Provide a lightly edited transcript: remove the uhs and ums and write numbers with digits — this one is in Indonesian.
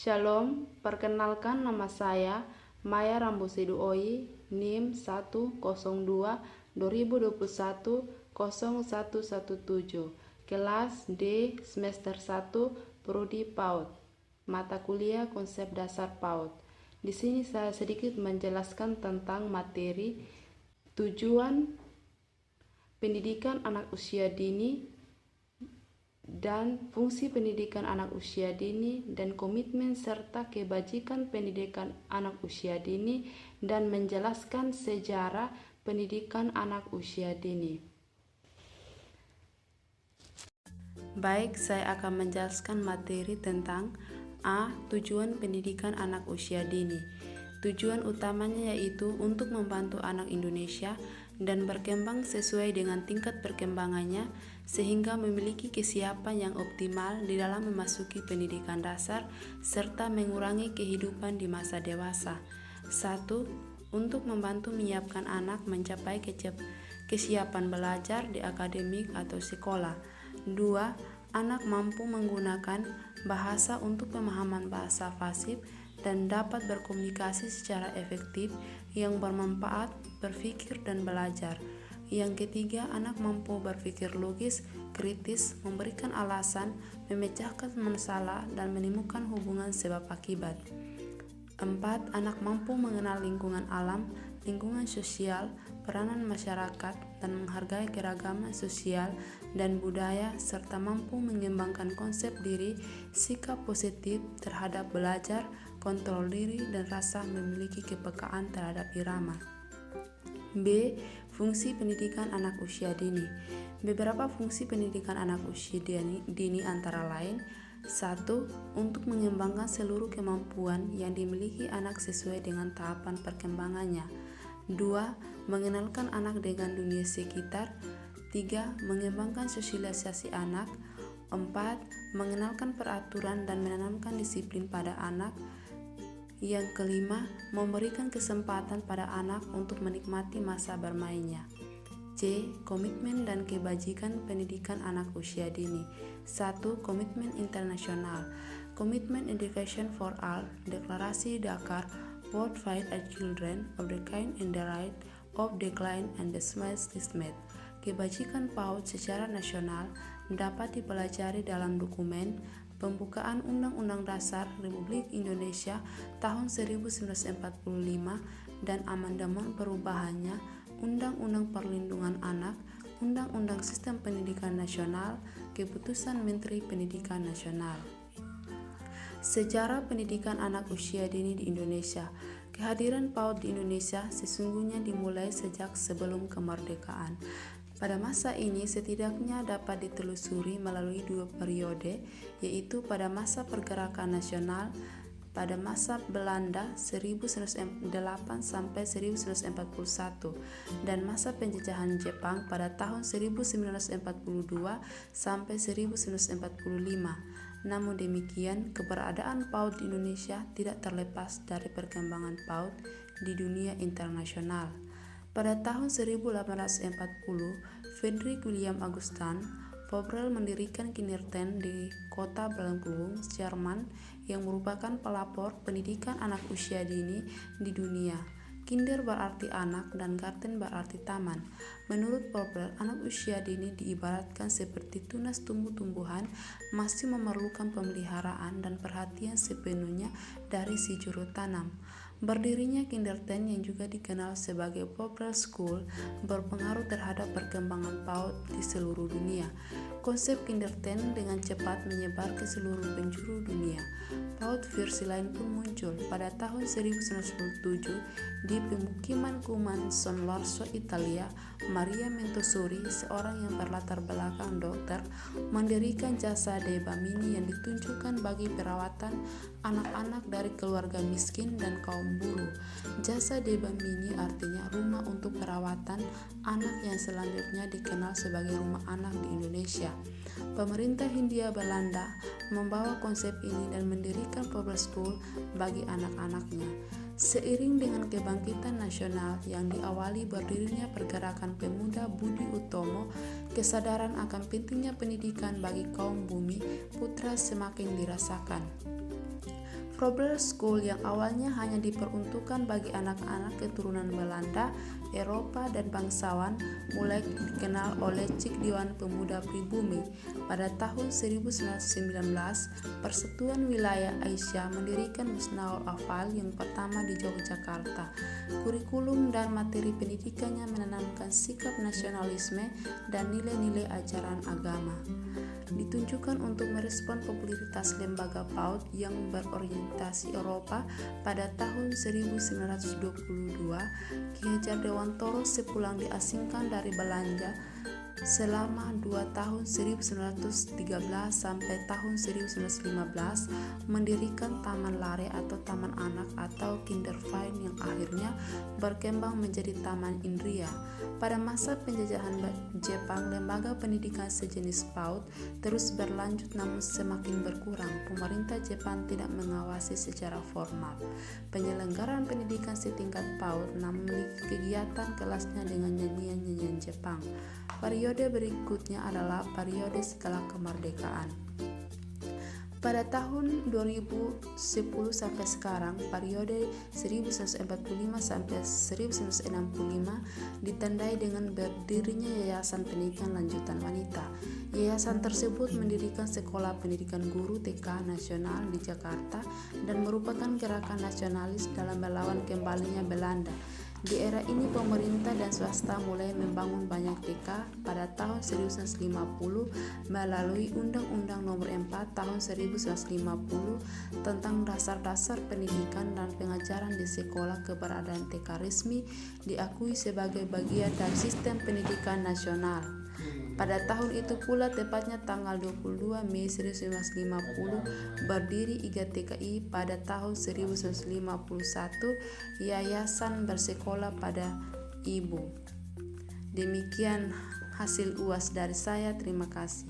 Shalom, perkenalkan nama saya Maya Rambusiduoi, NIM 102-2021-0117, kelas D semester 1, Prodi PAUD, mata kuliah konsep dasar PAUD. Di sini saya sedikit menjelaskan tentang materi tujuan pendidikan anak usia dini dan fungsi pendidikan anak usia dini dan komitmen serta kebajikan pendidikan anak usia dini dan menjelaskan sejarah pendidikan anak usia dini. Baik, saya akan menjelaskan materi tentang tujuan pendidikan anak usia dini. Tujuan utamanya yaitu untuk membantu anak Indonesia dan berkembang sesuai dengan tingkat perkembangannya sehingga memiliki kesiapan yang optimal di dalam memasuki pendidikan dasar serta mengurangi kehidupan di masa dewasa. 1. Untuk membantu menyiapkan anak mencapai kesiapan belajar di akademik atau sekolah. 2. Anak mampu menggunakan bahasa untuk pemahaman bahasa fasih dan dapat berkomunikasi secara efektif yang bermanfaat, berpikir dan belajar. Yang ketiga, anak mampu berpikir logis, kritis, memberikan alasan, memecahkan masalah dan menemukan hubungan sebab akibat. 4. Anak mampu mengenal lingkungan alam, lingkungan sosial, peranan masyarakat, dan menghargai keragaman sosial dan budaya, serta mampu mengembangkan konsep diri, sikap positif terhadap belajar, kontrol diri, dan rasa memiliki kepekaan terhadap irama. B. Fungsi pendidikan anak usia dini. Beberapa fungsi pendidikan anak usia dini antara lain: 1. Untuk mengembangkan seluruh kemampuan yang dimiliki anak sesuai dengan tahapan perkembangannya. 2. Mengenalkan anak dengan dunia sekitar. 3. Mengembangkan sosialisasi anak. 4. Mengenalkan peraturan dan menanamkan disiplin pada anak. Yang kelima, memberikan kesempatan pada anak untuk menikmati masa bermainnya. C. Komitmen dan kebajikan pendidikan anak usia dini. 1. Komitmen internasional. Komitmen Education for All, Deklarasi Dakar, World Fight at Children of the Kind and the Right of Decline and the Stigmat. Kebajikan PAUD secara nasional dapat dipelajari dalam dokumen Pembukaan Undang-Undang Dasar Republik Indonesia tahun 1945 dan amandemen perubahannya, Undang-Undang Perlindungan Anak, Undang-Undang Sistem Pendidikan Nasional, Keputusan Menteri Pendidikan Nasional. Sejarah pendidikan anak usia dini di Indonesia. Kehadiran PAUD di Indonesia sesungguhnya dimulai sejak sebelum kemerdekaan. Pada masa ini setidaknya dapat ditelusuri melalui 2 periode, yaitu pada masa pergerakan nasional pada masa Belanda 1908 sampai 1941 dan masa penjajahan Jepang pada tahun 1942 sampai 1945. Namun demikian, keberadaan PAUD di Indonesia tidak terlepas dari perkembangan PAUD di dunia internasional. Pada tahun 1840, Frederick William Augustin Froebel mendirikan Kindergarten di kota Blenheim, Jerman, yang merupakan pelopor pendidikan anak usia dini di dunia. Kinder berarti anak dan Garten berarti taman. Menurut Froebel, anak usia dini diibaratkan seperti tunas tumbuh-tumbuhan, masih memerlukan pemeliharaan dan perhatian sepenuhnya dari si juru tanam. Berdirinya Kindergarten yang juga dikenal sebagai Froebel School berpengaruh terhadap perkembangan PAUD di seluruh dunia. Konsep Kindergarten dengan cepat menyebar ke seluruh penjuru dunia. PAUD versi lain pun muncul pada tahun 1997 di pemukiman Cuman, San Lorenzo, Italia. Maria Montessori, seorang yang berlatar belakang dokter, mendirikan jasa dei bambini yang ditunjukkan bagi perawatan anak-anak dari keluarga miskin dan kaum buruh. Jasa dei bambini artinya rumah untuk perawatan anak yang selanjutnya dikenal sebagai rumah anak di Indonesia. Pemerintah Hindia Belanda membawa konsep ini dan mendirikan Froebel School bagi anak-anaknya. Seiring dengan kebangkitan nasional yang diawali berdirinya pergerakan pemuda Budi Utomo, kesadaran akan pentingnya pendidikan bagi kaum bumi putra semakin dirasakan. Froebel School yang awalnya hanya diperuntukkan bagi anak-anak keturunan Belanda, Eropa, dan bangsawan mulai dikenal oleh Cik Dewan Pemuda Pribumi. Pada tahun 1919, Persatuan Wilayah Asia mendirikan Husnaul Afal yang pertama di Yogyakarta. Kurikulum dan materi pendidikannya menanamkan sikap nasionalisme dan nilai-nilai ajaran agama. Ditunjukkan untuk merespon popularitas lembaga PAUD yang berorientasi Eropa. Pada tahun 1922, Ki Hajar Dewantoro sepulang diasingkan dari Belanda selama 2 tahun 1913 sampai tahun 1915 mendirikan Taman Lare atau Taman Anak atau Kinderverein yang akhirnya berkembang menjadi Taman Indria. Pada masa penjajahan Jepang, lembaga pendidikan sejenis PAUD terus berlanjut namun semakin berkurang. Pemerintah Jepang tidak mengawasi secara formal penyelenggaraan pendidikan setingkat PAUD, namun memiliki kegiatan kelasnya dengan nyanyian-nyanyian Jepang. Periode berikutnya adalah periode setelah kemerdekaan. Pada tahun 2010 sampai sekarang, periode 1945 sampai 1965 ditandai dengan berdirinya Yayasan Pendidikan Lanjutan Wanita. Yayasan tersebut mendirikan Sekolah Pendidikan Guru TK Nasional di Jakarta dan merupakan gerakan nasionalis dalam melawan kembalinya Belanda. Di era ini pemerintah dan swasta mulai membangun banyak TK pada tahun 1950 melalui Undang-Undang Nomor 4 Tahun 1950 tentang dasar-dasar pendidikan dan pengajaran di sekolah. Keberadaan TK resmi diakui sebagai bagian dari sistem pendidikan nasional. Pada tahun itu pula, tepatnya tanggal 22 Mei 1950, berdiri IGTKI. Pada tahun 1951, yayasan bersekolah pada Ibu. Demikian hasil UAS dari saya. Terima kasih.